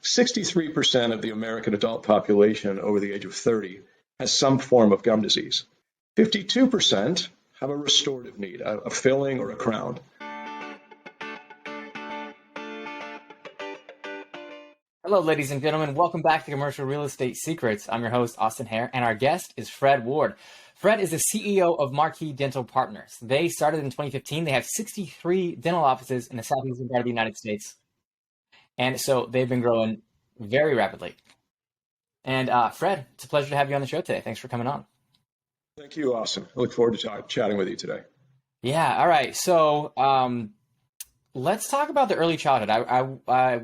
63% of the American adult population over the age of 30 has some form of gum disease. 52% have a restorative need, a filling or a crown. Hello, ladies and gentlemen. Welcome back to Commercial Real Estate Secrets. I'm your host, Austin Hare, and our guest is Fred Ward. Fred is the CEO of Marquee Dental Partners. They started in 2015. They have 63 dental offices in the southeastern part of the United States. And so they've been growing very rapidly. And Fred, it's a pleasure to have you on the show today. Thanks for coming on. Thank you, Austin. I look forward to chatting with you today. Yeah, all right. So let's talk about the early childhood.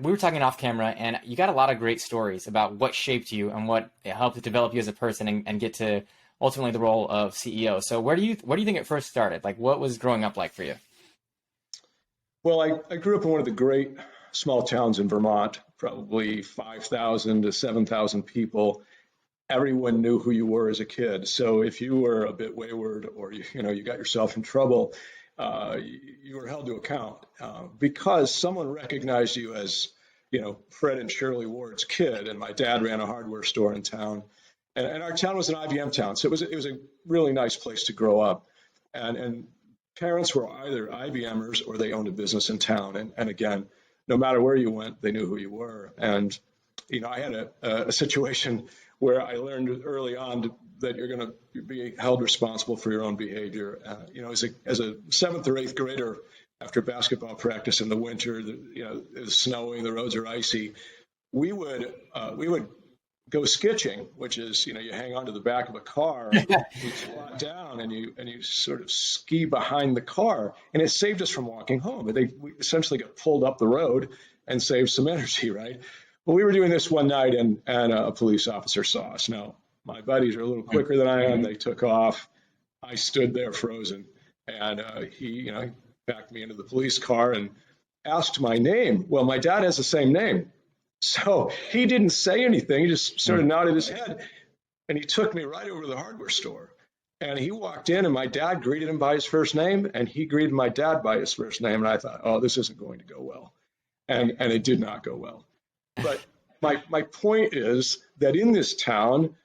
We were talking off camera, and you got a lot of great stories about what shaped you and what helped develop you as a person and get to ultimately the role of CEO. So where do you think it first started? Like, what was growing up like for you? Well, I grew up in one of the great small towns in Vermont, probably 5,000 to 7,000 people. Everyone knew who you were as a kid. So if you were a bit wayward or you got yourself in trouble, you were held to account because someone recognized you as, Fred and Shirley Ward's kid. And my dad ran a hardware store in town, and our town was an IBM town, so it was a really nice place to grow up. And parents were either IBMers or they owned a business in town. And again, no matter where you went, they knew who you were. And I had a situation where I learned early on that you're going to be held responsible for your own behavior. As a seventh or eighth grader, after basketball practice in the winter, it's snowing, the roads are icy, we would go skitching, which is, you hang onto the back of a car, you squat down, and you sort of ski behind the car, and it saved us from walking home. We essentially got pulled up the road and saved some energy, right? Well, we were doing this one night, and a police officer saw us. Now, my buddies are a little quicker than I am. They took off. I stood there frozen, and he backed me into the police car and asked my name. Well, my dad has the same name. So he didn't say anything. He just sort of nodded his head, and he took me right over to the hardware store. And he walked in, and my dad greeted him by his first name, and he greeted my dad by his first name. And I thought, oh, this isn't going to go well. And it did not go well. But my point is that in this town,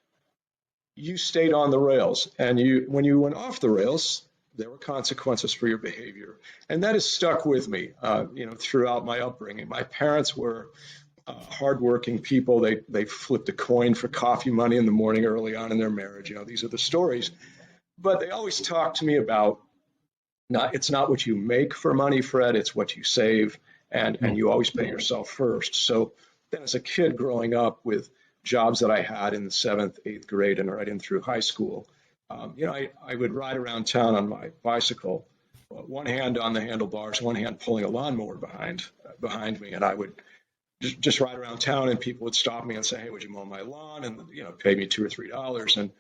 you stayed on the rails. And when you went off the rails, there were consequences for your behavior. And that has stuck with me, throughout my upbringing. My parents were hardworking people. They flipped a coin for coffee money in the morning early on in their marriage. These are the stories. But they always talked to me about it's not what you make for money, Fred, it's what you save, and you always pay yourself first. So then as a kid growing up with jobs that I had in the 7th, 8th grade and right in through high school, I would ride around town on my bicycle, one hand on the handlebars, one hand pulling a lawnmower behind me, and I would just ride around town, and people would stop me and say, "Hey, would you mow my lawn?" And pay me $2 or $3, and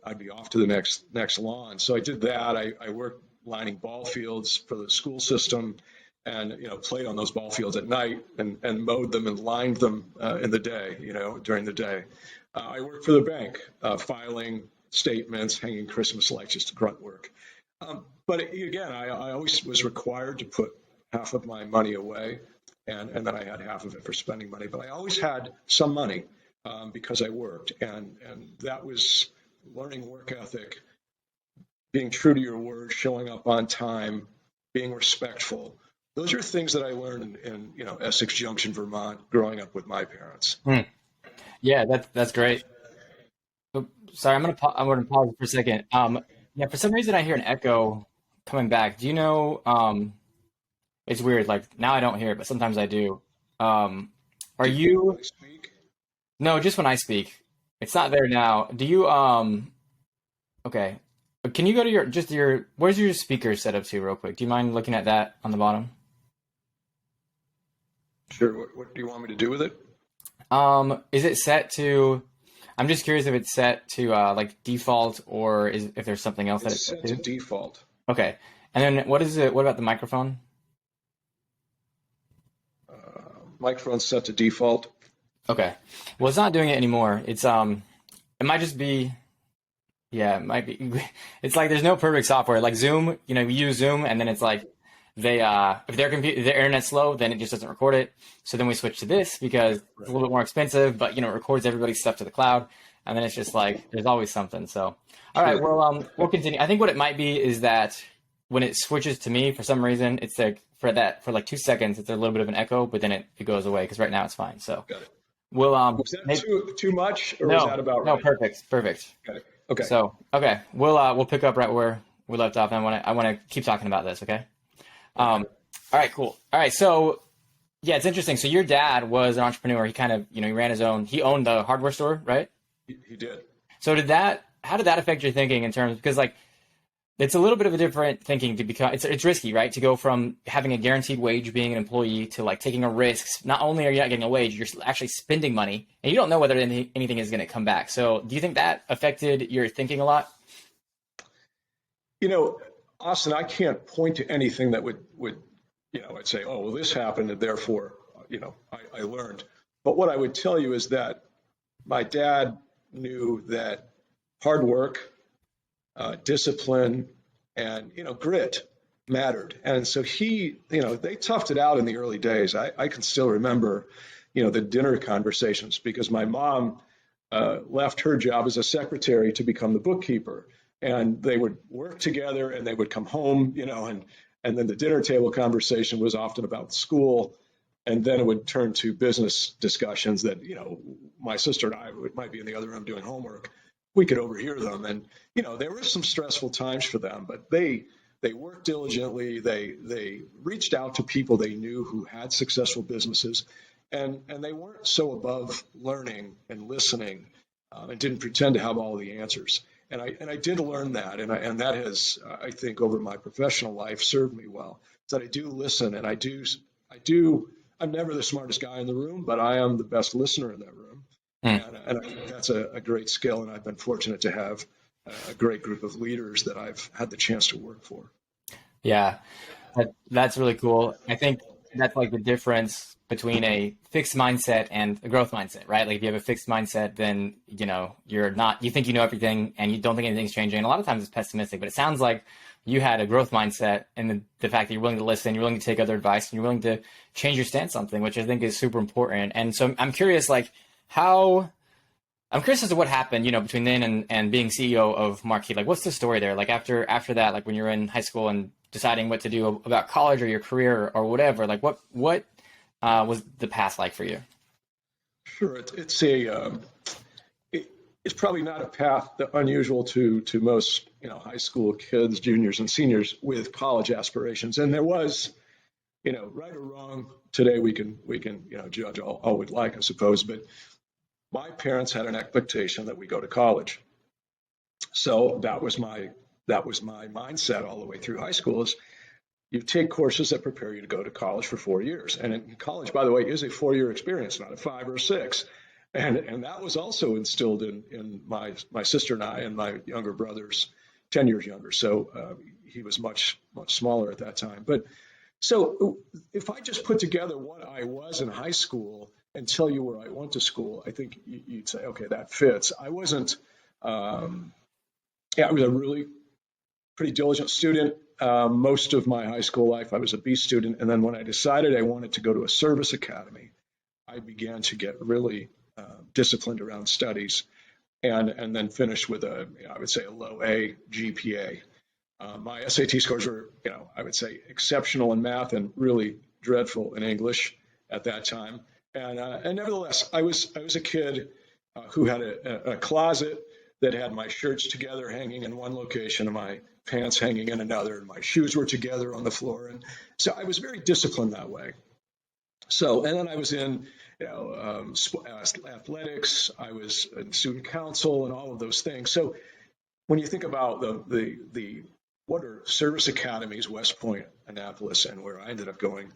I'd be off to the next lawn. So I did that. I worked lining ball fields for the school system, and played on those ball fields at night, and mowed them and lined them in the day. During the day, I worked for the bank, filing statements, hanging Christmas lights, just grunt work. But again, I always was required to put half of my money away. And then I had half of it for spending money. But I always had some money because I worked. And that was learning work ethic, being true to your word, showing up on time, being respectful. Those are things that I learned in Essex Junction, Vermont, growing up with my parents. Yeah, that's great. Oh, sorry, I'm gonna pause for a second. For some reason I hear an echo coming back. Do you know? It's weird. Like now I don't hear it, but sometimes I do. Are you? Speak? No, just when I speak. It's not there now. Do you? Okay. Can you go to your? Where's your speaker set up to, real quick? Do you mind looking at that on the bottom? Sure. What do you want me to do with it? Is it set to? I'm just curious if it's set to like default, or if there's something else that it's set to default. Okay. And then what is it? What about the microphone? Microphone's set to default. Okay. Well, it's not doing it anymore. It's it might just be, yeah, it might be. It's like there's no perfect software. Like Zoom, you use Zoom, and then it's like they if their internet's slow, then it just doesn't record it. So then we switch to this because it's a little bit more expensive, but it records everybody's stuff to the cloud, and then it's just like there's always something. So all right, well we'll continue. I think what it might be is that when it switches to me for some reason, it's like for like 2 seconds, it's a little bit of an echo, but then it goes away because right now it's fine. So Got it. we'll Was that too much, or was that about right? No, perfect. Got it. Okay. So okay, we'll pick up right where we left off, and I want to keep talking about this. Okay. All right, cool. All right, so yeah, it's interesting. So your dad was an entrepreneur. He kind of he ran his own. He owned the hardware store, right? He did. So how did that affect your thinking in terms, because like it's a little bit of a different thinking to become, it's risky, right? To go from having a guaranteed wage, being an employee, to like taking a risk. Not only are you not getting a wage, you're actually spending money, and you don't know whether anything is going to come back. So do you think that affected your thinking a lot? Austin, I can't point to anything that would I'd say, oh, well, this happened, and therefore, I learned. But what I would tell you is that my dad knew that hard work, discipline, and grit mattered. And so they toughed it out in the early days. I can still remember the dinner conversations, because my mom left her job as a secretary to become the bookkeeper, and they would work together, and they would come home, and then the dinner table conversation was often about school, and then it would turn to business discussions that my sister and I might be in the other room doing homework. We could overhear them, and there were some stressful times for them, but they worked diligently. They reached out to people they knew who had successful businesses, and they weren't so above learning and listening, and didn't pretend to have all the answers. And I did learn that, and that has, I think, over my professional life, served me well. That I do listen, and I do. I'm never the smartest guy in the room, but I am the best listener in that room. And I think that's a great skill, and I've been fortunate to have a great group of leaders that I've had the chance to work for. Yeah, that's really cool. I think that's like the difference between a fixed mindset and a growth mindset, right? Like if you have a fixed mindset, then you think you know everything and you don't think anything's changing. And a lot of times it's pessimistic, but it sounds like you had a growth mindset, and the fact that you're willing to listen, you're willing to take other advice, and you're willing to change your stance on something, which I think is super important. And so I'm curious, like I'm curious as to what happened, between then and being CEO of Marquee. Like, what's the story there? Like after that, like when you're in high school and deciding what to do about college or your career or whatever, like what was the path like for you? Sure, it's probably not a path that unusual to most high school kids, juniors and seniors with college aspirations. And there was, right or wrong, today we can judge all we'd like, I suppose, but my parents had an expectation that we go to college. So that was my mindset all the way through high school. Is you take courses that prepare you to go to college for 4 years. And college, by the way, is a 4-year experience, not a 5 or 6. And that was also instilled in my sister and I, and my younger brother's 10 years younger. So he was much, much smaller at that time. But so if I just put together what I was in high school and tell you where I went to school, I think you'd say, okay, that fits. I wasn't, I was a really pretty diligent student. Most of my high school life, I was a B student. And then when I decided I wanted to go to a service academy, I began to get really disciplined around studies, and then finished with I would say a low A GPA. My SAT scores were, I would say exceptional in math and really dreadful in English at that time. And nevertheless, I was a kid who had a closet that had my shirts together hanging in one location and my pants hanging in another, and my shoes were together on the floor. And so I was very disciplined that way. So, and then I was in, athletics, I was in student council and all of those things. So when you think about the what are service academies, West Point, Annapolis, and where I ended up going,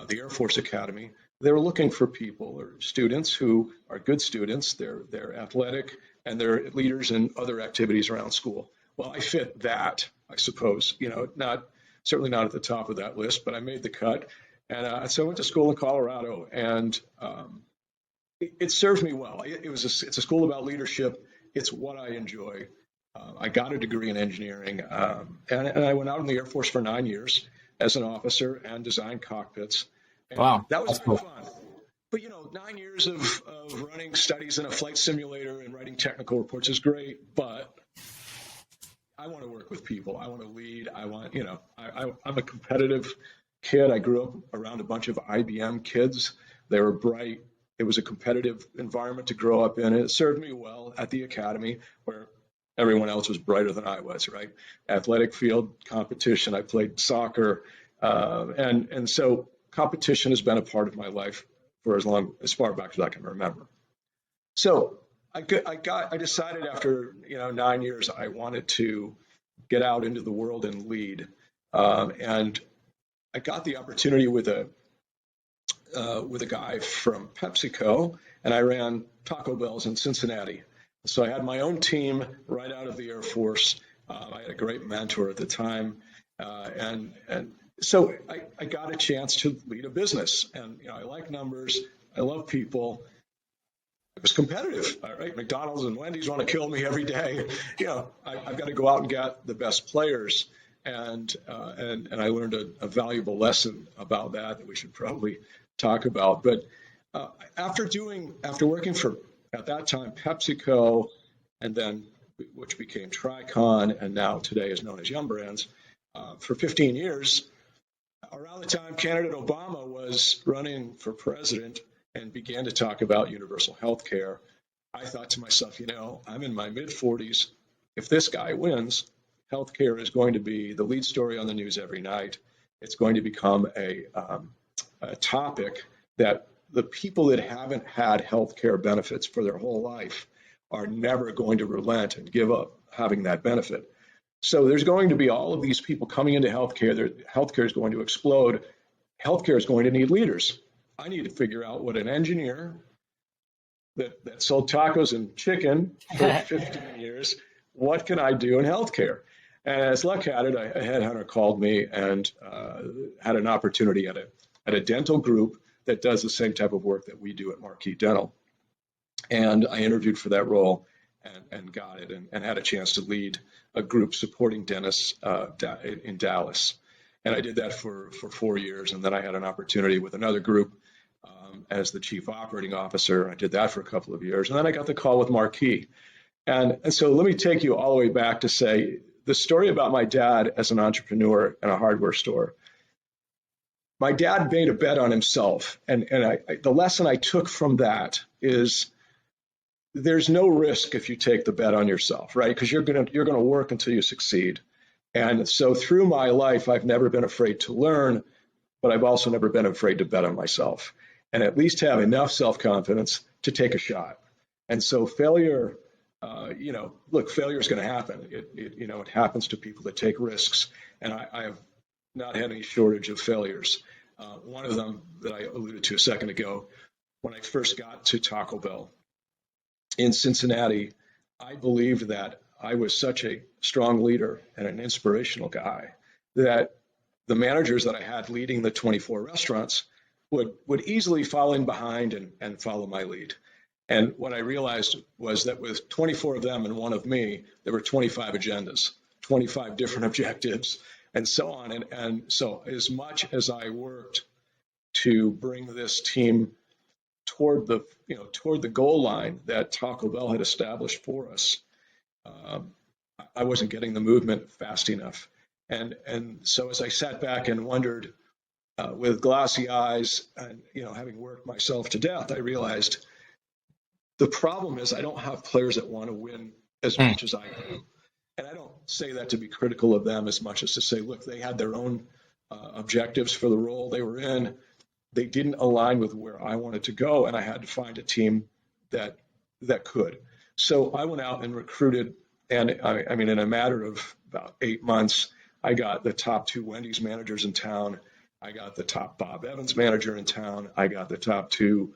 the Air Force Academy, they were looking for people or students who are good students. They're athletic, and they're leaders in other activities around school. Well, I fit that, I suppose. Certainly not at the top of that list, but I made the cut. And so I went to school in Colorado, and it served me well. It's a school about leadership. It's what I enjoy. I got a degree in engineering, and I went out in the Air Force for 9 years. as an officer and designed cockpits. And Wow, that was that's cool. fun. But 9 years of running studies in a flight simulator and writing technical reports is great, but I want to work with people. I want to lead. I want, I'm a competitive kid. I grew up around a bunch of IBM kids. They were bright. It was a competitive environment to grow up in. It served me well at the academy where everyone else was brighter than I was, right? Athletic field competition. I played soccer. And so competition has been a part of my life for as far back as I can remember. So I decided after 9 years I wanted to get out into the world and lead, and I got the opportunity with a guy from PepsiCo, and I ran Taco Bell's in Cincinnati. So I had my own team right out of the Air Force. I had a great mentor at the time, and so I got a chance to lead a business. And I like numbers. I love people. It was competitive, right? McDonald's and Wendy's want to kill me every day. I've got to go out and get the best players. And I learned a valuable lesson about that we should probably talk about. But after working for, at that time, PepsiCo, and then which became Tricon, and now today is known as Yum Brands, for 15 years, around the time candidate Obama was running for president and began to talk about universal health care, I thought to myself, I'm in my mid-40s. If this guy wins, healthcare is going to be the lead story on the news every night. It's going to become a topic that the people that haven't had healthcare benefits for their whole life are never going to relent and give up having that benefit. So there's going to be all of these people coming into healthcare. Healthcare is going to explode. Healthcare is going to need leaders. I need to figure out what an engineer that sold tacos and chicken for 15 years, what can I do in healthcare? And as luck had it, a headhunter called me and had an opportunity at a dental group that does the same type of work that we do at Marquee Dental. And I interviewed for that role and got it and had a chance to lead a group supporting dentists in Dallas. And I did that for 4 years. And then I had an opportunity with another group as the chief operating officer. I did that for a couple of years. And then I got the call with Marquee. And so let me take you all the way back to say the story about my dad as an entrepreneur in a hardware store. My dad made a bet on himself. And the lesson I took from that is there's no risk if you take the bet on yourself, right? Because you're gonna work until you succeed. And so through my life, I've never been afraid to learn, but I've also never been afraid to bet on myself and at least have enough self-confidence to take a shot. And so failure, failure is going to happen. It happens to people that take risks. And I have not had any shortage of failures. One of them that I alluded to a second ago, when I first got to Taco Bell in Cincinnati, I believed that I was such a strong leader and an inspirational guy that the managers that I had leading the 24 restaurants would easily fall in behind and follow my lead. And what I realized was that with 24 of them and one of me, there were 25 agendas, 25 different objectives, and so on. And so as much as I worked to bring this team toward the goal line that Taco Bell had established for us, I wasn't getting the movement fast enough. And so as I sat back and wondered with glassy eyes and, having worked myself to death, I realized the problem is I don't have players that want to win as much as I do. And I don't say that to be critical of them as much as to say, look, they had their own objectives for the role they were in. They didn't align with where I wanted to go, and I had to find a team that could. So I went out and recruited, and I mean, in a matter of about 8 months, I got the top 2 Wendy's managers in town. I got the top Bob Evans manager in town. I got the top 2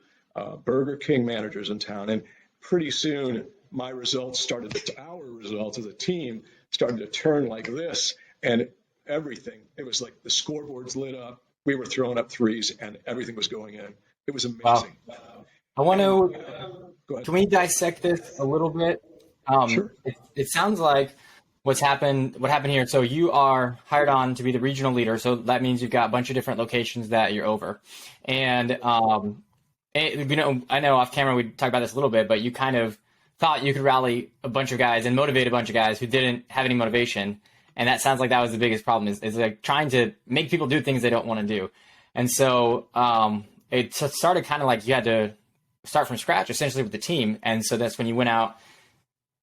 Burger King managers in town. And pretty soon, our results as a team started to turn like this. And everything, it was like the scoreboards lit up. We were throwing up threes and everything was going in. It was amazing. Wow. I want to, can we dissect this a little bit? Sure. It sounds like what happened here. So you are hired on to be the regional leader. So that means you've got a bunch of different locations that you're over. And, I know off camera we talked about this a little bit, but you kind of thought you could rally a bunch of guys and motivate a bunch of guys who didn't have any motivation. And that sounds like that was the biggest problem is like trying to make people do things they don't want to do. And so it started kind of like you had to start from scratch essentially with the team. And so that's when you went out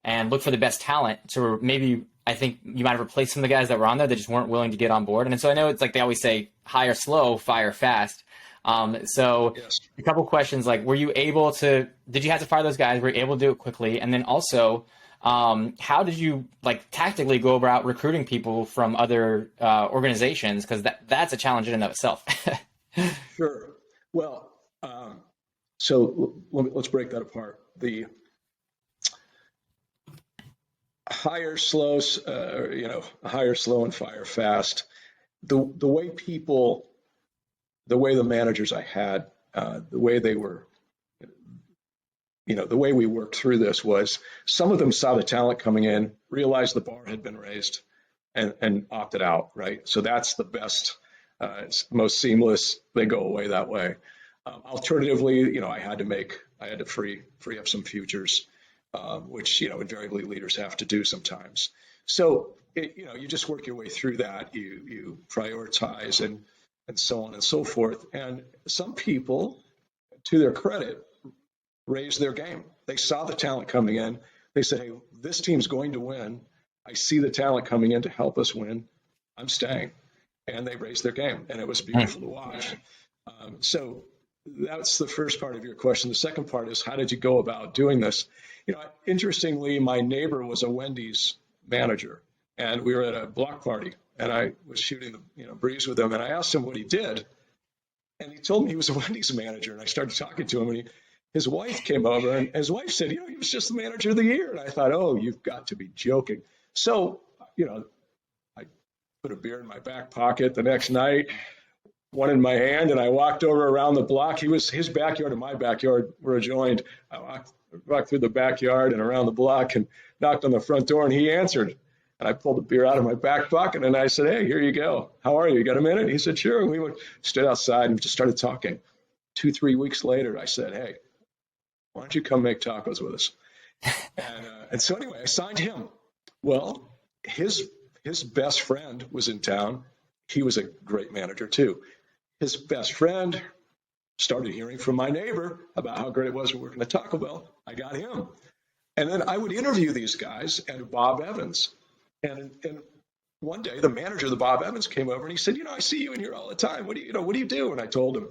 and looked for the best talent. So maybe I think you might have replaced some of the guys that were on there that just weren't willing to get on board. And so I know it's like they always say, hire slow, fire fast. So Yes. a couple questions, like, did you have to fire those guys? Were you able to do it quickly? And then also, how did you like tactically go about recruiting people from other organizations? Because that's a challenge in and of itself. Sure. Well, so let's break that apart. The hire slow, hire slow and fire fast. The way the managers I had, the way they were, the way we worked through this was some of them saw the talent coming in, realized the bar had been raised, and opted out, right? So that's the best, most seamless. They go away that way. Alternatively, I had to free up some futures, which, invariably leaders have to do sometimes. So, you just work your way through that. You prioritize and so on and so forth. And some people, to their credit, raised their game. They saw the talent coming in. They said, hey, this team's going to win. I see the talent coming in to help us win. I'm staying. And they raised their game. And it was beautiful to watch. So that's the first part of your question. The second part is, how did you go about doing this? Interestingly, my neighbor was a Wendy's manager. And we were at a block party. And I was shooting the breeze with him. And I asked him what he did. And he told me he was a Wendy's manager. And I started talking to him. And his wife came over. And his wife said, he was just the manager of the year. And I thought, oh, you've got to be joking. So, I put a beer in my back pocket the next night, one in my hand, and I walked over around the block. His backyard and my backyard were adjoined. I walked through the backyard and around the block and knocked on the front door, and he answered. And I pulled the beer out of my back pocket, and I said, hey, here you go. How are you? You got a minute? He said, sure. And we stood outside and just started talking. 2-3 weeks later, I said, hey, why don't you come make tacos with us? And so anyway, I signed him. Well, his best friend was in town. He was a great manager too. His best friend started hearing from my neighbor about how great it was working at Taco Bell. I got him. And then I would interview these guys and Bob Evans. And one day the manager of the Bob Evans came over and he said, I see you in here all the time. What do you do? And I told him.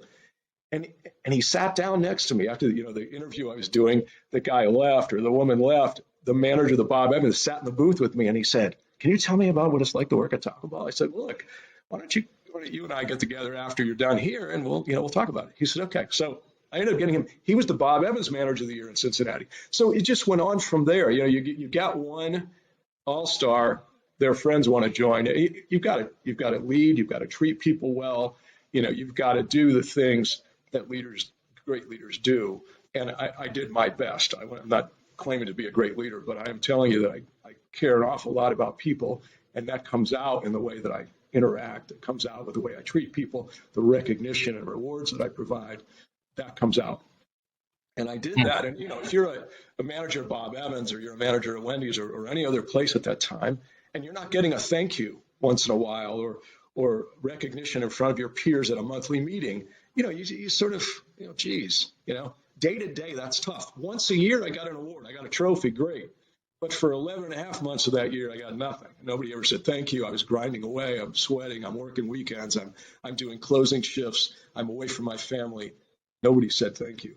And he sat down next to me after the interview I was doing. The guy left, or the woman left. The manager of the Bob Evans sat in the booth with me and he said, can you tell me about what it's like to work at Taco Bell? I said, well, look, why don't you and I get together after you're done here and we'll talk about it. He said, okay. So I ended up getting him. He was the Bob Evans manager of the year in Cincinnati. So it just went on from there. You got one all-star, their friends want to join. You've got to lead. You've got to treat people well. You've got to do the things that great leaders do. And I did my best. I'm not claiming to be a great leader, but I am telling you that I care an awful lot about people, and that comes out in the way that I interact. It comes out with the way I treat people, the recognition and rewards that I provide. That comes out. And I did that. And, if you're a manager of Bob Evans, or you're a manager of Wendy's, or any other place at that time, and you're not getting a thank you once in a while, or recognition in front of your peers at a monthly meeting, you sort of, geez, day to day, that's tough. Once a year, I got an award. I got a trophy. Great. But for 11 and a half months of that year, I got nothing. Nobody ever said thank you. I was grinding away. I'm sweating. I'm working weekends. I'm doing closing shifts. I'm away from my family. Nobody said thank you.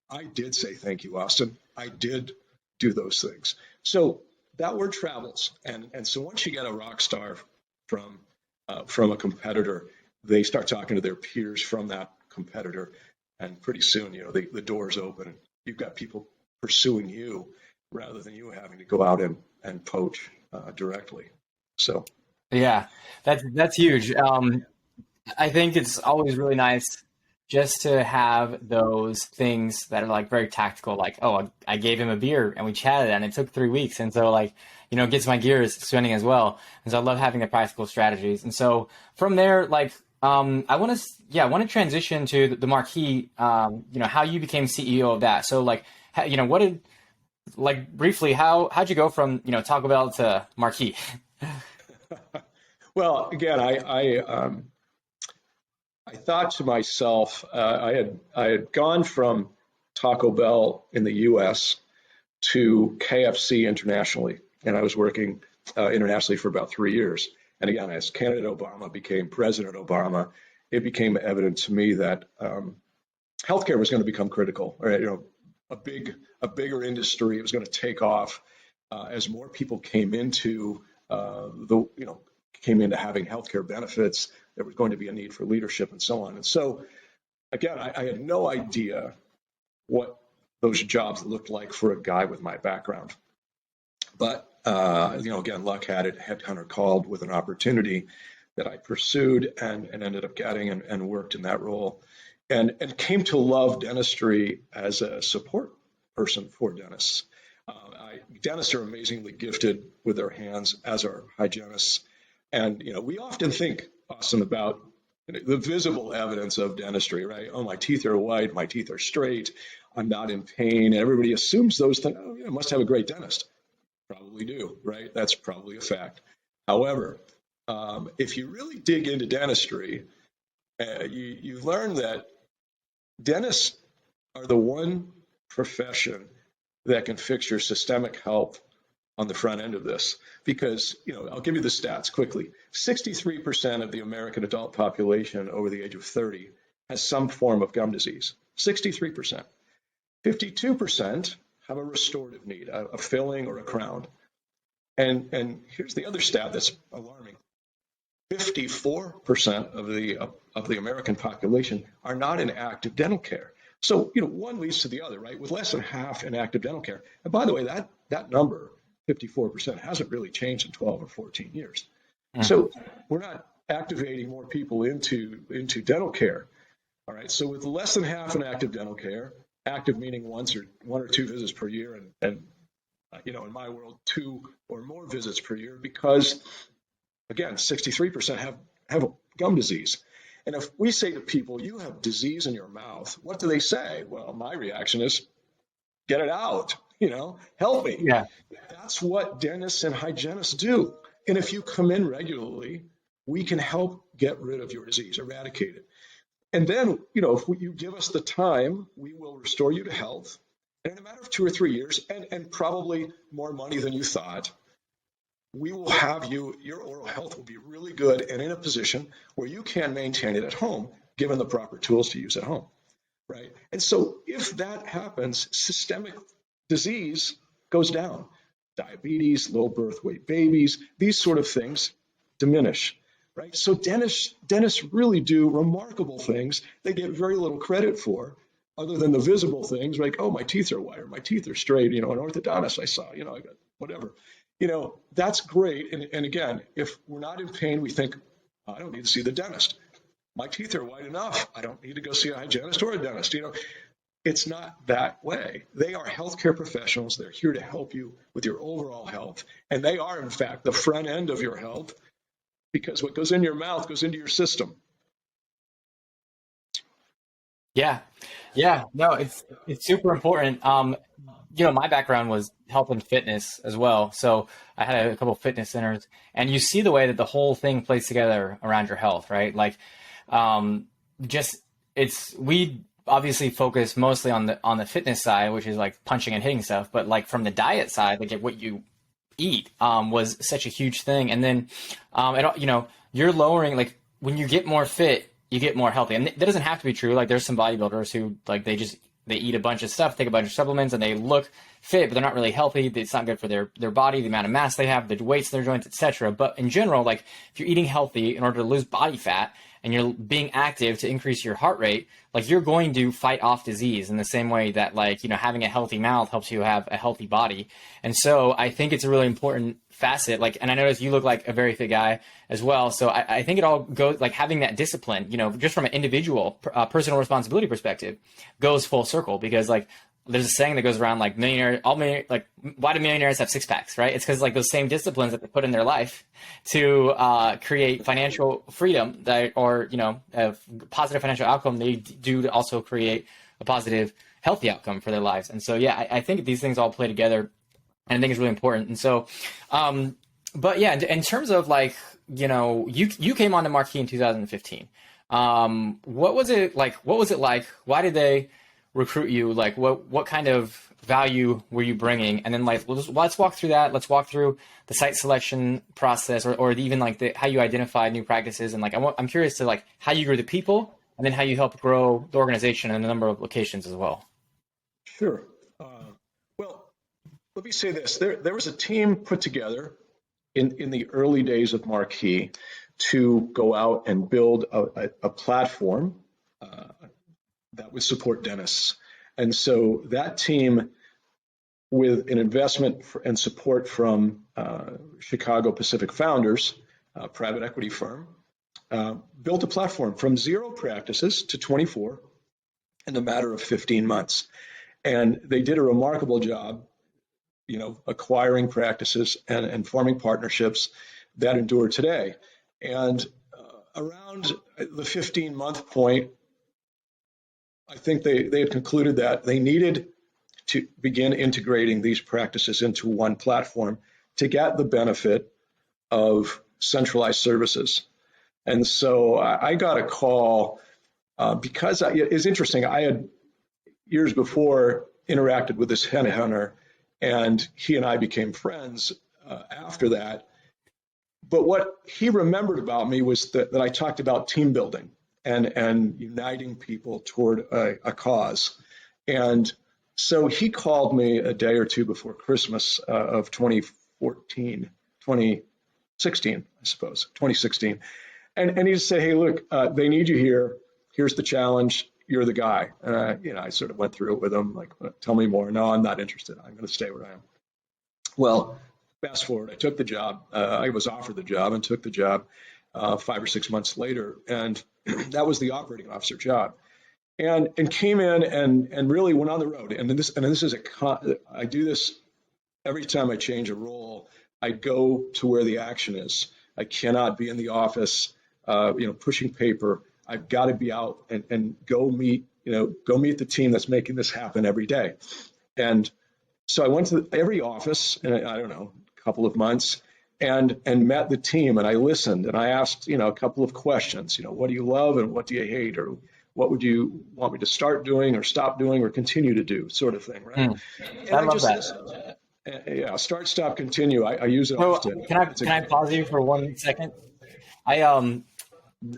I did say thank you, Austin. I did do those things. So that word travels. And so once you get a rock star from a competitor, they start talking to their peers from that competitor. And pretty soon, the doors open. You've got people pursuing you rather than you having to go out and poach directly. So, Yeah, that's huge. I think it's always really nice just to have those things that are like very tactical, like, oh, I gave him a beer and we chatted and it took 3 weeks. And so like, you know, it gets my gears spinning as well. And so I love having the practical strategies. And so from there, like, I want to transition to the Marquee, you know, how you became CEO of that. So like, you know, briefly, how'd you go from, you know, Taco Bell to Marquee? Well, again, I thought to myself, I had gone from Taco Bell in the U.S. to KFC internationally, and I was working internationally for about 3 years. And again, as candidate Obama became President Obama, it became evident to me that healthcare was going to become critical. Right? You know, a bigger industry. It was going to take off as more people came into came into having healthcare benefits. There was going to be a need for leadership and so on. And so, again, I had no idea what those jobs looked like for a guy with my background. But, you know, again, luck had it. Headhunter called with an opportunity that I pursued and ended up getting and worked in that role and came to love dentistry as a support person for dentists. Dentists are amazingly gifted with their hands, as are hygienists. And, you know, we often think, Austin, about the visible evidence of dentistry, right? Oh, my teeth are white, my teeth are straight, I'm not in pain. And everybody assumes those things. Oh, yeah, must have a great dentist. Probably do, right? That's probably a fact. However, if you really dig into dentistry, you learn that dentists are the one profession that can fix your systemic health on the front end of this. Because, you know, I'll give you the stats quickly. 63% of the American adult population over the age of 30 has some form of gum disease. 63%. 52% have a restorative need, a filling or a crown. And here's the other stat that's alarming. 54% of the American population are not in active dental care. So, you know, one leads to the other, right? With less than half in active dental care. And by the way, that number, 54%, hasn't really changed in 12 or 14 years. Mm-hmm. So we're not activating more people into dental care. All right. So with less than half in active dental care, active meaning one or two visits per year, and you know, in my world, 2 or more visits per year, because again, 63% have gum disease. And if we say to people, you have disease in your mouth, what do they say? Well, my reaction is, get it out, you know, help me. Yeah. That's what dentists and hygienists do. And if you come in regularly, we can help get rid of your disease, eradicate it. And then, you know, if you give us the time, we will restore you to health. And in a matter of 2 or 3 years, and probably more money than you thought, we will have your oral health will be really good and in a position where you can maintain it at home, given the proper tools to use at home, right? And so if that happens, systemic disease goes down. Diabetes, low birth weight babies, these sort of things diminish, right? So dentists really do remarkable things they get very little credit for, other than the visible things, like, oh, my teeth are white, or my teeth are straight, you know, an orthodontist I saw, you know, I got whatever. You know, that's great. And again, if we're not in pain, we think, I don't need to see the dentist. My teeth are white enough. I don't need to go see a hygienist or a dentist. You know, it's not that way. They are healthcare professionals. They're here to help you with your overall health. And they are, in fact, the front end of your health, because what goes in your mouth goes into your system. Yeah. No, it's super important. You know, my background was health and fitness as well. So I had a couple of fitness centers, and you see the way that the whole thing plays together around your health, right? Like, we obviously focus mostly on the fitness side, which is like punching and hitting stuff. But like from the diet side, like what you eat, was such a huge thing. And then, you know, you're lowering, like when you get more fit, you get more healthy. And that doesn't have to be true. Like there's some bodybuilders who like, they eat a bunch of stuff, take a bunch of supplements, and they look fit, but they're not really healthy. It's not good for their body, the amount of mass they have, the weights in their joints, etc. But in general, like if you're eating healthy in order to lose body fat, and you're being active to increase your heart rate, like you're going to fight off disease in the same way that like, having a healthy mouth helps you have a healthy body. And so I think it's a really important facet. Like, and I notice you look like a very fit guy as well. So I think it all goes like having that discipline, just from an individual personal responsibility perspective goes full circle, because like, there's a saying that goes around like why do millionaires have six packs, right? It's because like those same disciplines that they put in their life to create financial freedom or a positive financial outcome, they do to also create a positive, healthy outcome for their lives. And so, yeah, I think these things all play together, and I think it's really important. And so, but yeah, in terms of like, you came on to Marquee in 2015. What was it like? Why did they recruit you? Like what kind of value were you bringing? And then like let's walk through that. Let's walk through the site selection process, or even like how you identified new practices, and like I'm curious to like how you grew the people, and then how you helped grow the organization and the number of locations as well. Sure. Well, let me say this: there was a team put together in the early days of Marquee to go out and build a platform that would support dentists. And so that team, with an investment and support from Chicago Pacific Founders, a private equity firm, built a platform from 0 practices to 24 in a matter of 15 months. And they did a remarkable job, acquiring practices and forming partnerships that endure today. And around the 15-month point, I think they had concluded that they needed to begin integrating these practices into one platform to get the benefit of centralized services. And so I got a call because it's interesting. I had years before interacted with this headhunter, and he and I became friends after that. But what he remembered about me was that I talked about team building and uniting people toward a cause. And so he called me a day or two before Christmas of 2016, I suppose, 2016. And he just said, hey, look, they need you here. Here's the challenge. You're the guy. And I sort of went through it with him, like, tell me more. No, I'm not interested. I'm going to stay where I am. Well, fast forward, I took the job. I was offered the job and took the job 5 or 6 months later. And that was the operating officer job. And came in and really went on the road. And this is I do this every time I change a role. I go to where the action is. I cannot be in the office, pushing paper. I've got to be out and go meet the team that's making this happen every day. And so I went to every office in, I don't know, a couple of months and met the team, and I listened and I asked, a couple of questions, what do you love and what do you hate, or what would you want me to start doing or stop doing or continue to do, sort of thing, right? And I love that. Yeah, start, stop, continue. I use it often. Can I pause you for 1 second?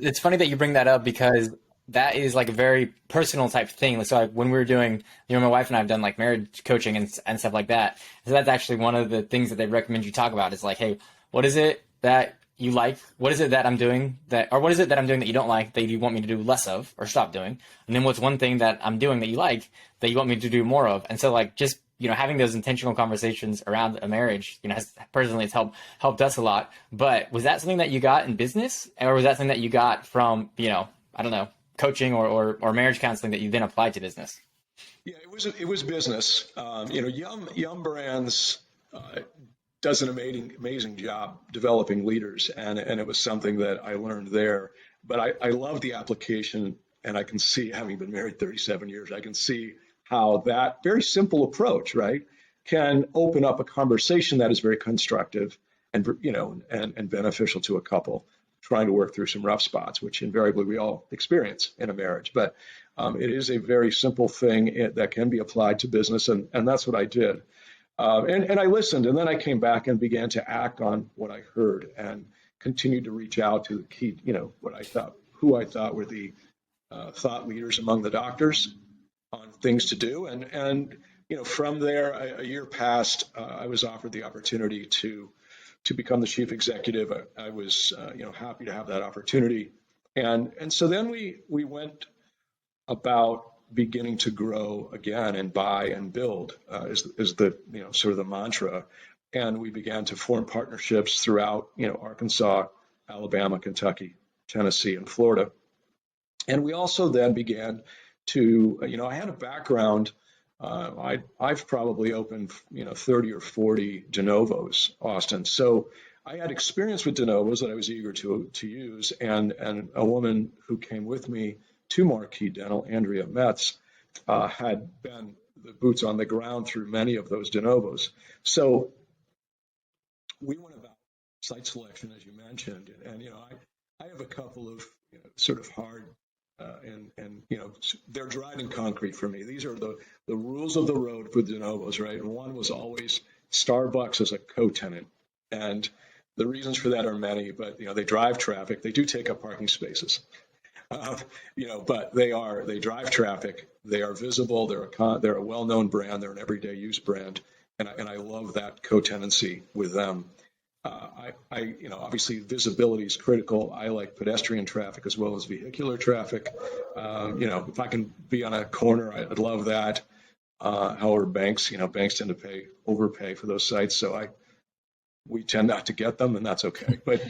It's funny that you bring that up, because that is like a very personal type thing. So like when we were doing, my wife and I have done like marriage coaching and stuff like that. So that's actually one of the things that they recommend you talk about, is like, hey, what is it that you like? What is it that I'm doing what is it that I'm doing that you don't like, that you want me to do less of or stop doing? And then what's one thing that I'm doing that you like, that you want me to do more of? And so like just, having those intentional conversations around a marriage, it's helped us a lot. But was that something that you got in business, or was that something that you got from, I don't know, coaching or marriage counseling that you then applied to business? Yeah, it was business. Yum Brands does an amazing job developing leaders, and it was something that I learned there. But I love the application, and I can see, having been married 37 years, I can see how that very simple approach, right, can open up a conversation that is very constructive and beneficial to a couple trying to work through some rough spots, which invariably we all experience in a marriage. But it is a very simple thing that can be applied to business, and that's what I did. And I listened, and then I came back and began to act on what I heard, and continued to reach out to the key, who I thought were the thought leaders among the doctors on things to do. And from there, a year passed. I was offered the opportunity to become the chief executive. I was happy to have that opportunity. And so then we went about beginning to grow again and buy and build is the sort of the mantra, and we began to form partnerships throughout Arkansas, Alabama, Kentucky, Tennessee, and Florida. And we also then began to I had a background. I've probably opened 30 or 40 de novos, Austin. So I had experience with de novos that I was eager to use, and a woman who came with me to Marquee Dental, Andrea Metz, had been the boots on the ground through many of those de novos. So we went about site selection, as you mentioned, and I have a couple of sort of hard and they're dried in concrete for me. These are the rules of the road with de novos, right? And one was always Starbucks as a co-tenant, and the reasons for that are many, but they drive traffic. They do take up parking spaces. But they drive traffic. They are visible. They're a well-known brand. They're an everyday use brand, and I love that co-tenancy with them. Obviously visibility is critical. I like pedestrian traffic as well as vehicular traffic. If I can be on a corner, I'd love that. However, banks tend to overpay for those sites, so we tend not to get them, and that's okay. But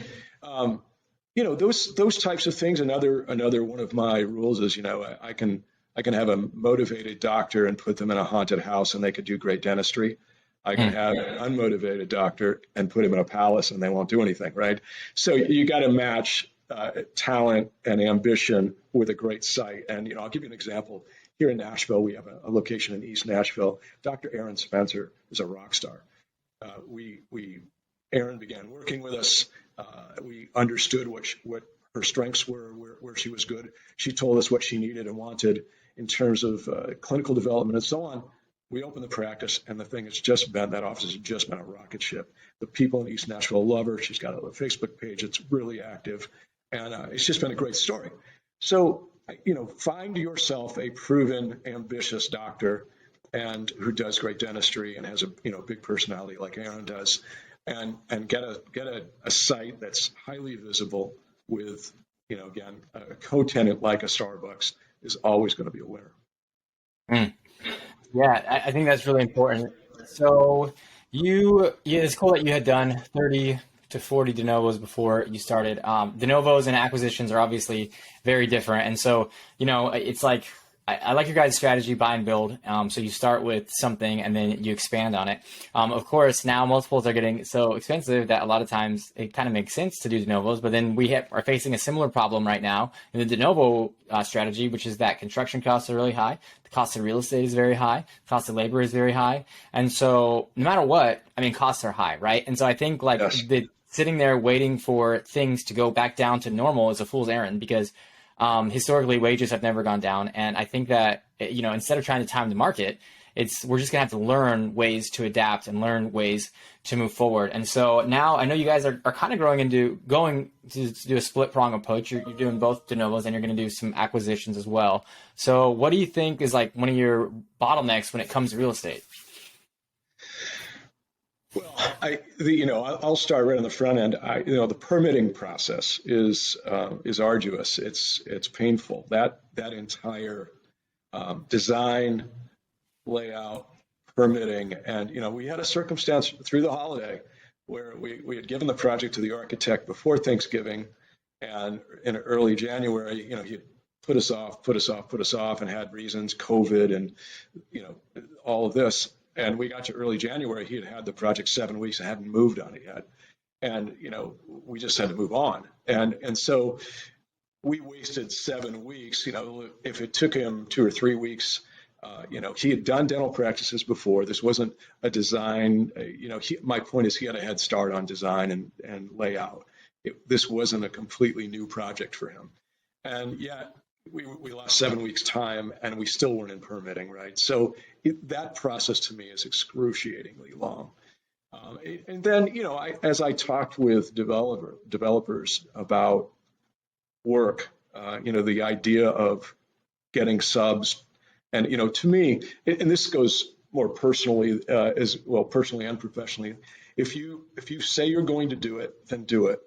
those types of things. Another one of my rules is, I can have a motivated doctor and put them in a haunted house, and they could do great dentistry. I can have an unmotivated doctor and put him in a palace, and they won't do anything, right? So you got to match talent and ambition with a great site. And I'll give you an example. Here in Nashville, we have a location in East Nashville. Dr. Erin Spencer is a rock star. Erin began working with us. We understood what her strengths were, where she was good. She told us what she needed and wanted in terms of clinical development and so on. We opened the practice, and the thing has just been, that office has just been a rocket ship. The people in East Nashville love her. She's got a Facebook page that's really active, and it's just been a great story. So, find yourself a proven, ambitious doctor and who does great dentistry and has a big personality like Erin does, and get a site that's highly visible with again a co-tenant like a Starbucks is always going to be a winner. Yeah, I think that's really important. So it's cool that you had done 30 to 40 de novos before you started. De novos and acquisitions are obviously very different. And so, it's like, I like your guys' strategy, buy and build. So you start with something and then you expand on it. Of course, now multiples are getting so expensive that a lot of times it kind of makes sense to do de novos. But then we are facing a similar problem right now in the de novo strategy, which is that construction costs are really high. The cost of real estate is very high. The cost of labor is very high. And so no matter what, costs are high, right? And so I think sitting there waiting for things to go back down to normal is a fool's errand, because historically, wages have never gone down. And I think that, instead of trying to time the market, we're just going to have to learn ways to adapt and learn ways to move forward. And so now I know you guys are kind of going to do a split prong approach. You're doing both de novos and you're going to do some acquisitions as well. So what do you think is like one of your bottlenecks when it comes to real estate? Well, I'll start right on the front end. The permitting process is arduous. It's painful. That entire design, layout, permitting, and we had a circumstance through the holiday where we had given the project to the architect before Thanksgiving, and in early January, he had put us off, and had reasons, COVID, and all of this. And we got to early January, he had the project 7 weeks and hadn't moved on it yet. And, we just had to move on. And so we wasted 7 weeks. If it took him 2 or 3 weeks, he had done dental practices before. This wasn't a design, my point is he had a head start on design and layout. This wasn't a completely new project for him. And yet, we lost 7 weeks' time, and we still weren't in permitting, right? So that process to me is excruciatingly long. And then, as I talked with developers about work, the idea of getting subs, and to me, and this goes more personally as well, personally and professionally. If you say you're going to do it, then do it.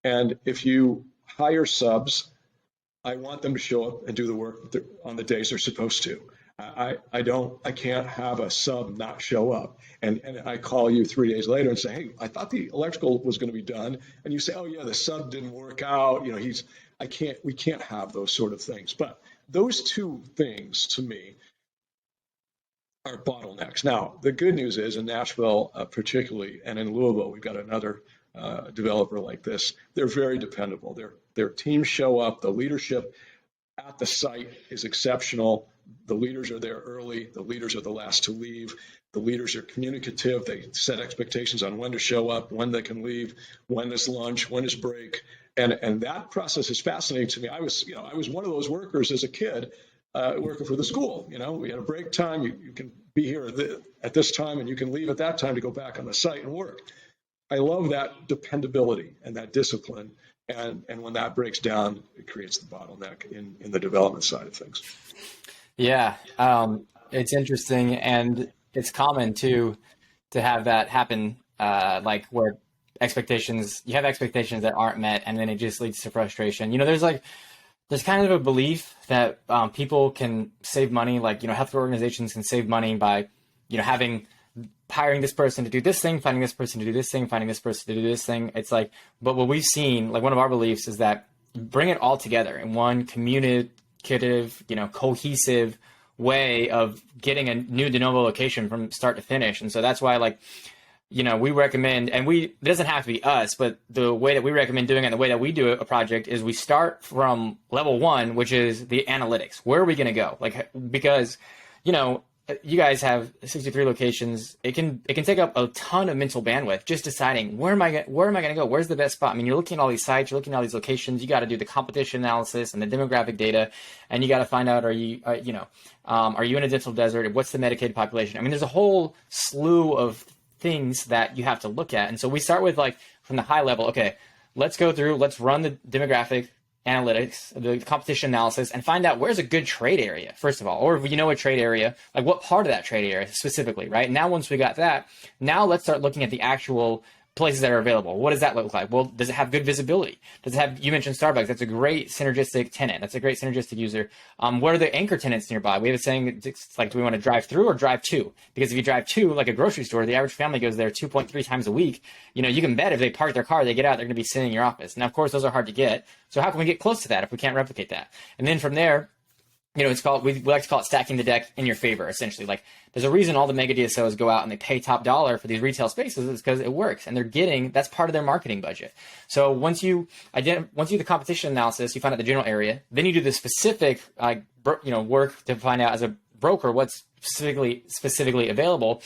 And if you hire subs. I want them to show up and do the work on the days they're supposed to. I can't have a sub not show up. And I call you 3 days later and say, hey, I thought the electrical was going to be done. And you say, oh yeah, the sub didn't work out. We can't have those sort of things. But those two things to me are bottlenecks. Now, the good news is in Nashville, particularly, and in Louisville, we've got another developer like this. They're very dependable. Their teams show up. The leadership at the site is exceptional. The leaders are there early. The leaders are the last to leave. The leaders are communicative. They set expectations on when to show up, when they can leave, when is lunch, when is break. And that process is fascinating to me. I was one of those workers as a kid working for the school. We had a break time. You can be here at this time and you can leave at that time to go back on the site and work. I love that dependability and that discipline. And when that breaks down, it creates the bottleneck in the development side of things. Yeah, it's interesting, and it's common to have that happen, like where you have expectations that aren't met, and then it just leads to frustration. There's kind of a belief that people can save money, like healthcare organizations can save money by hiring this person to do this thing, finding this person to do this thing, finding this person to do this thing. It's like, but what we've seen, like one of our beliefs is that bring it all together in one communicative, cohesive way of getting a new de novo location from start to finish. And so that's why, we recommend, and it doesn't have to be us, but the way that we recommend doing it and the way that we do a project is we start from level 1, which is the analytics. Where are we going to go? Because, you guys have 63 locations. It can take up a ton of mental bandwidth just deciding where am I going to go? Where's the best spot? I mean, you're looking at all these sites, you're looking at all these locations. You got to do the competition analysis and the demographic data, and you got to find out are you in a dental desert? What's the Medicaid population? I mean, there's a whole slew of things that you have to look at, and so we start with from the high level. Okay, let's run the demographic analytics, the competition analysis, and find out where's a good trade area, first of all, or if a trade area, like what part of that trade area specifically, right? Now, once we got that, now let's start looking at the actual places that are available. What does that look like? Well, does it have good visibility? Does it have, you mentioned Starbucks, that's a great synergistic tenant. That's a great synergistic user. What are the anchor tenants nearby? We have a saying, it's like, do we want to drive through or drive to? Because if you drive to, like a grocery store, the average family goes there 2.3 times a week. You can bet if they park their car, they get out, they're going to be sitting in your office. Now, of course, those are hard to get. So how can we get close to that if we can't replicate that? And then from there, it's called, we like to call it stacking the deck in your favor, essentially. Like, there's a reason all the mega DSOs go out and they pay top dollar for these retail spaces is because it works, and that's part of their marketing budget. So once you do the competition analysis, you find out the general area, then you do the specific, work to find out as a broker what's specifically available,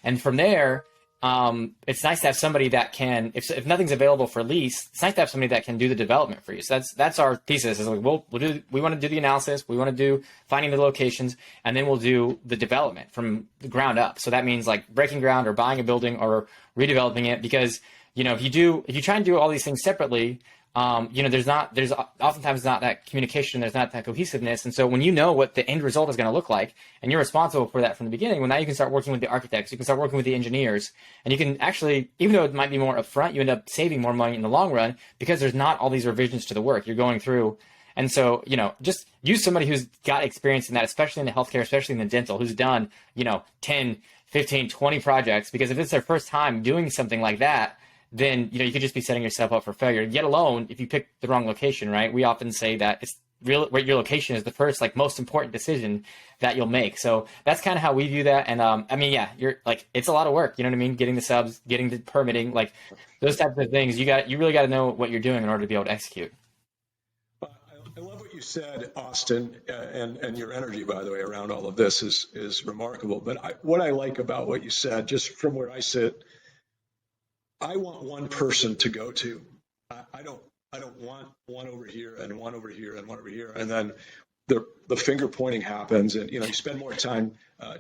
and from there, it's nice to have somebody that can, if nothing's available for lease, it's nice to have somebody that can do the development for you. So that's our thesis is like, we want to do the analysis, we want to do finding the locations, and then we'll do the development from the ground up. So that means like breaking ground or buying a building or redeveloping it, because, if you try and do all these things separately, there's oftentimes not that communication, there's not that cohesiveness. And so when you know what the end result is going to look like, and you're responsible for that from the beginning, well, now you can start working with the architects, you can start working with the engineers, and you can actually, even though it might be more upfront, you end up saving more money in the long run because there's not all these revisions to the work you're going through. And so, just use somebody who's got experience in that, especially in the healthcare, especially in the dental, who's done, 10, 15, 20 projects, because if it's their first time doing something like that, then you could just be setting yourself up for failure, yet alone if you pick the wrong location, right? We often say that it's your location is the first, most important decision that you'll make. So that's kind of how we view that. And you're it's a lot of work, you know what I mean? Getting the subs, getting the permitting, those types of things. You really got to know what you're doing in order to be able to execute. I love what you said, Austin, and your energy, by the way, around all of this is remarkable. But what I like about what you said, just from where I sit, I want one person to go to. I don't want one over here and one over here and one over here, and then the finger pointing happens, and you spend more time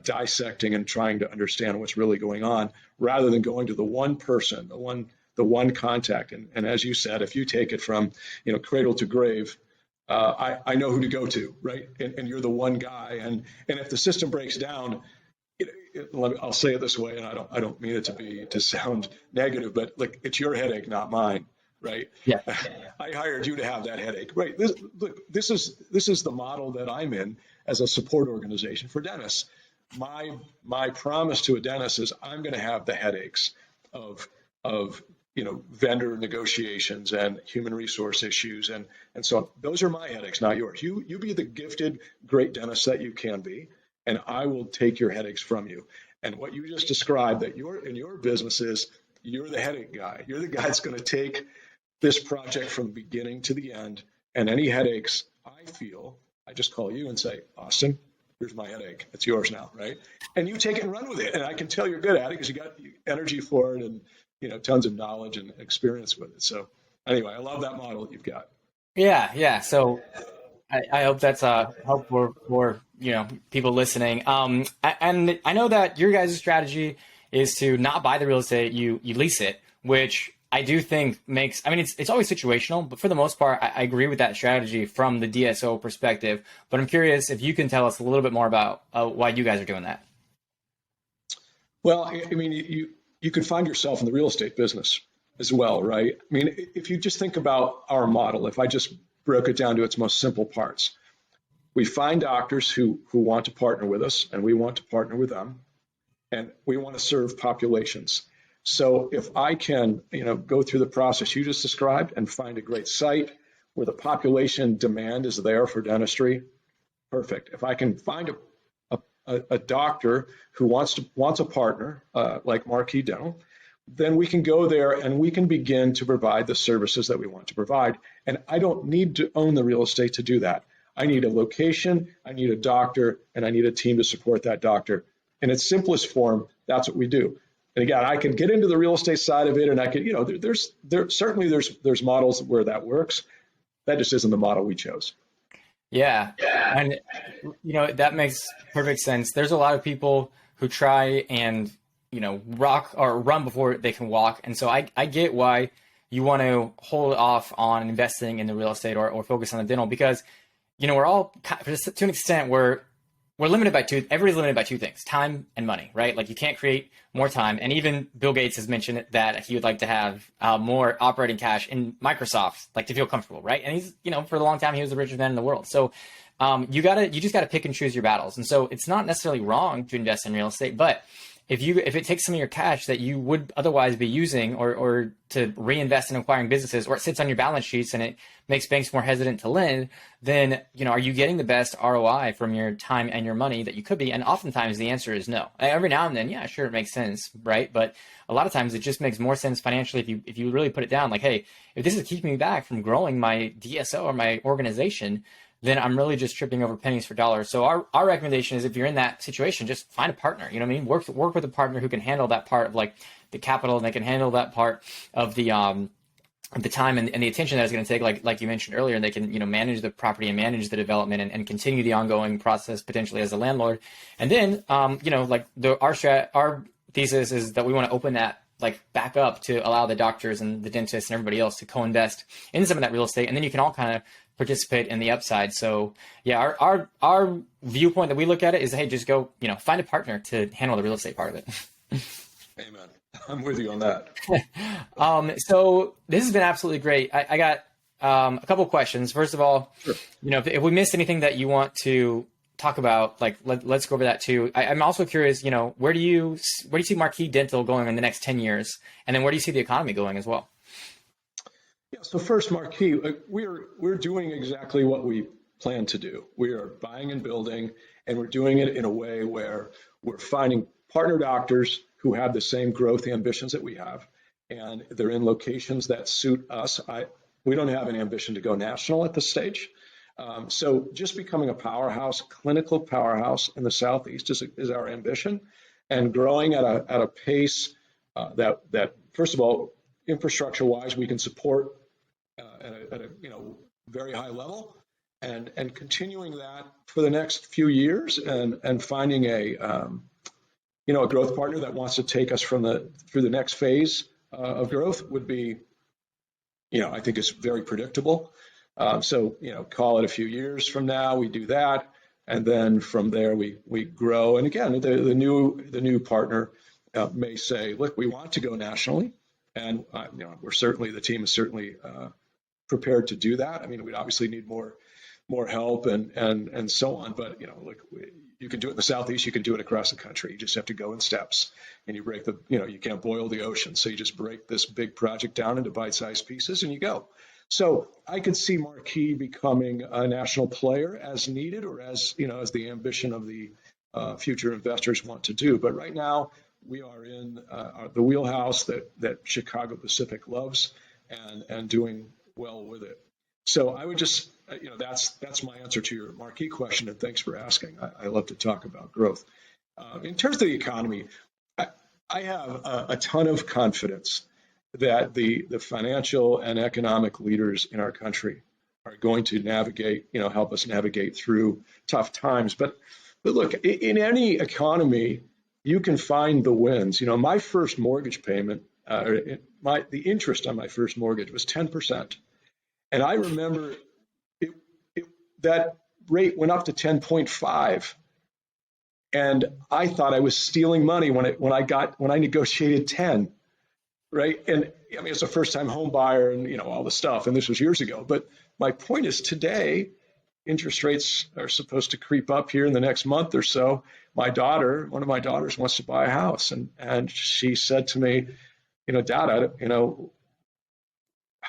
dissecting and trying to understand what's really going on, rather than going to the one person, the one contact. And as you said, if you take it from cradle to grave, I know who to go to, right? And you're the one guy, and if the system breaks down. I'll say it this way, and I don't mean it to sound negative, but it's your headache, not mine. right? Yeah. I hired you to have that headache, right? This is the model that I'm in as a support organization for dentists. My promise to a dentist is I'm going to have the headaches of vendor negotiations and human resource issues and so on. Those are my headaches, not yours. You be the gifted great dentist that you can be, and I will take your headaches from you. And what you just described, that you're in your business, is you're the headache guy. You're the guy that's going to take this project from beginning to the end, and any headaches I feel, I just call you and say, Austin, here's my headache. It's yours now, right? And you take it and run with it. And I can tell you're good at it because you got energy for it and tons of knowledge and experience with it. So anyway, I love that model that you've got. Yeah. So I hope that's helpful for people listening. And I know that your guys' strategy is to not buy the real estate, you lease it, which I do think makes. I mean, it's always situational, but for the most part, I agree with that strategy from the DSO perspective. But I'm curious if you can tell us a little bit more about why you guys are doing that. Well, I mean, you can find yourself in the real estate business as well, right? I mean, if you just think about our model, if I just broke it down to its most simple parts, we find doctors who want to partner with us, and we want to partner with them, and we want to serve populations. So if I can, go through the process you just described and find a great site where the population demand is there for dentistry, perfect. If I can find a doctor who wants a partner like Marquee Dental, then we can go there and we can begin to provide the services that we want to provide. And I don't need to own the real estate to do that. I need a location, I need a doctor, and I need a team to support that doctor. In its simplest form, that's what we do. And again, I can get into the real estate side of it, and I can, there's models where that works. That just isn't the model we chose. Yeah. And, that makes perfect sense. There's a lot of people who try and, rock or run before they can walk. And so I get why you want to hold off on investing in the real estate or focus on the dental, because, we're all, to an extent, we're limited by everybody's limited by two things: time and money, right? Like, you can't create more time. And even Bill Gates has mentioned that he would like to have more operating cash in Microsoft, like, to feel comfortable, right? And he's, for a long time, he was the richest man in the world. So you just gotta pick and choose your battles. And so it's not necessarily wrong to invest in real estate, but if it takes some of your cash that you would otherwise be using or to reinvest in acquiring businesses, or it sits on your balance sheets and it makes banks more hesitant to lend, then, are you getting the best ROI from your time and your money that you could be? And oftentimes the answer is no. Every now and then, yeah, sure, it makes sense, right? But a lot of times it just makes more sense financially if you really put it down, like, hey, if this is keeping me back from growing my DSO or my organization, then I'm really just tripping over pennies for dollars. So our recommendation is, if you're in that situation, just find a partner. You know what I mean? Work with a partner who can handle that part of, like, the capital, and they can handle that part of the time and the attention that it's going to take, like you mentioned earlier, and they can manage the property and manage the development and continue the ongoing process potentially as a landlord. And then our thesis is that we want to open that, like, back up to allow the doctors and the dentists and everybody else to co-invest in some of that real estate, and then you can all kind of participate in the upside. So yeah, our viewpoint that we look at it is, hey, just go, find a partner to handle the real estate part of it. Amen. I'm with you on that. So this has been absolutely great. I got a couple of questions. First of all, sure. If we missed anything that you want to talk about, like, let's go over that too. I'm also curious, where do you see Marquee Dental going in the next 10 years? And then where do you see the economy going as well? Yeah, so first, Marquee, we're doing exactly what we plan to do. We are buying and building, and we're doing it in a way where we're finding partner doctors who have the same growth ambitions that we have, and they're in locations that suit us. We don't have an ambition to go national at this stage. So just becoming a powerhouse, clinical powerhouse in the Southeast is our ambition, and growing at a pace that first of all, infrastructure-wise, we can support at a very high level, and continuing that for the next few years, and finding a growth partner that wants to take us through the next phase of growth would be, I think is very predictable. So call it a few years from now, we do that, and then from there we grow. And again, the new partner may say, look, we want to go nationally, And the team is certainly prepared to do that. I mean, we'd obviously need more help and so on. But look, you can do it in the Southeast. You can do it across the country. You just have to go in steps, and you break you can't boil the ocean. So you just break this big project down into bite-sized pieces, and you go. So I could see Marquee becoming a national player as needed, or as the ambition of the future investors want to do. But right now, we are in the wheelhouse that Chicago Pacific loves, and doing well with it. So I would just, that's my answer to your Marquee question, and thanks for asking. I love to talk about growth. In terms of the economy, I have a ton of confidence that the financial and economic leaders in our country are going to help us navigate through tough times. But look, in any economy, you can find the wins. My first mortgage payment, the interest on my first mortgage was 10%. And I remember that rate went up to 10.5. And I thought I was stealing money when I negotiated 10, right? And I mean, it's a first-time home buyer and all the stuff. And this was years ago. But my point is, today, interest rates are supposed to creep up here in the next month or so. One of my daughters wants to buy a house, and she said to me, Dad,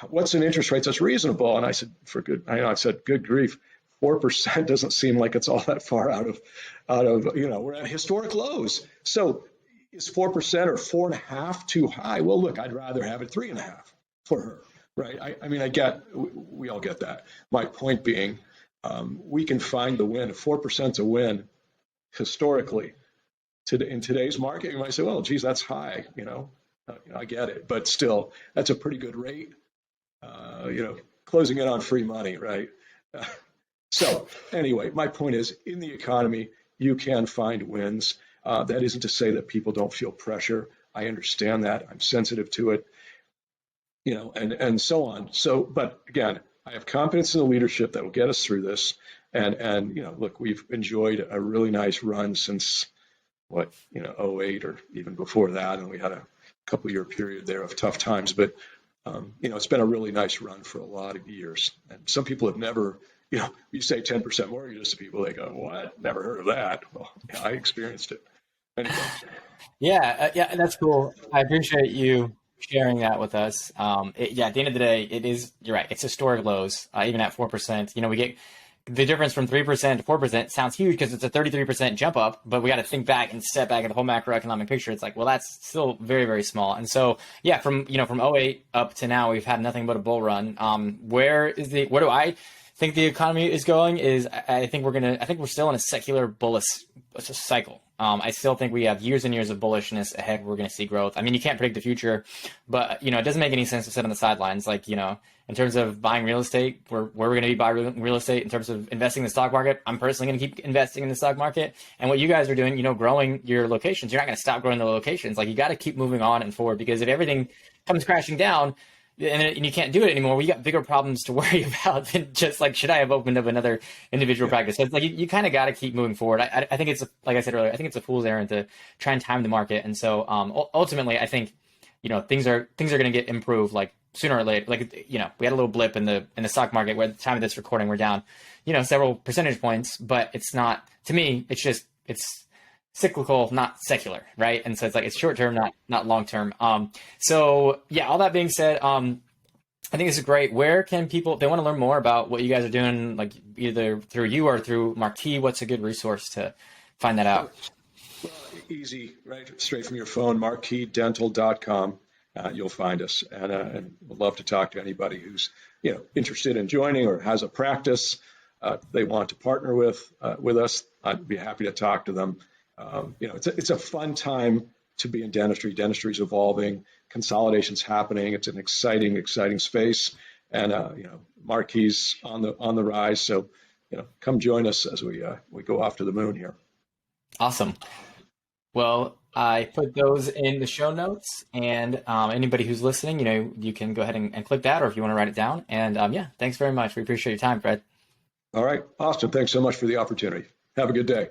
what's an interest rate that's reasonable? And I said, good grief, 4% doesn't seem like it's all that far out of we're at historic lows. So is 4% or 4.5 too high? Well, look, I'd rather have it 3.5 for her, right? I mean, we all get that. My point being, we can find the win. 4% a win historically. In today's market, you might say, well, geez, that's high. I get it, but still, that's a pretty good rate. Closing it on free money, right? So anyway, my point is, in the economy, you can find wins. That isn't to say that people don't feel pressure. I understand that. I'm sensitive to it, and so on. So, but again, I have confidence in the leadership that will get us through this. And look, we've enjoyed a really nice run since 08 or even before that, and we had a couple-year period there of tough times. But it's been a really nice run for a lot of years. And some people have never, you say 10% mortgages to people, they go, what? Never heard of that. Well, yeah, I experienced it. Anyway. Yeah, that's cool. I appreciate you sharing that with us. At the end of the day, you're right. It's historic lows, even at 4%. We get the difference from 3% to 4% sounds huge because it's a 33% jump up, but we got to think back and step back at the whole macroeconomic picture. It's like, well, that's still very, very small. And so, yeah, from 08 up to now, we've had nothing but a bull run. Where do I think the economy is going is I think we're still in a secular bullish cycle. I still think we have years and years of bullishness ahead. We're going to see growth. I mean, you can't predict the future, but it doesn't make any sense to sit on the sidelines. Like, in terms of buying real estate, where we're going to be buying real estate. In terms of investing in the stock market, I'm personally going to keep investing in the stock market. And what you guys are doing, growing your locations, you're not going to stop growing the locations. Like, you got to keep moving on and forward, because if everything comes crashing down, and you can't do it anymore, well, you got bigger problems to worry about than just like, should I have opened up another individual practice? So it's like, you kind of got to keep moving forward. I think it's, like I said earlier, I think it's a fool's errand to try and time the market. And so ultimately, I think, things are going to get improved, like sooner or later. Like, we had a little blip in the stock market where at the time of this recording, we're down, several percentage points, but it's not, to me, it's cyclical, not secular, right? And so it's like, it's short term, not long term. So yeah, all that being said, I think this is great. Where can people, if they want to learn more about what you guys are doing, like either through you or through Marquee, what's a good resource to find that out? Well, easy, right? Straight from your phone, marqueedental.com. You'll find us, and we'd love to talk to anybody who's interested in joining or has a practice they want to partner with us. I'd be happy to talk to them. It's a fun time to be in dentistry. Dentistry is evolving, consolidation's happening. It's an exciting space, and Marquee's on the rise. So come join us as we go off to the moon here. Awesome. Well, I put those in the show notes, and anybody who's listening, you can go ahead and click that, or if you want to write it down. And thanks very much. We appreciate your time, Fred. All right, Austin, thanks so much for the opportunity. Have a good day.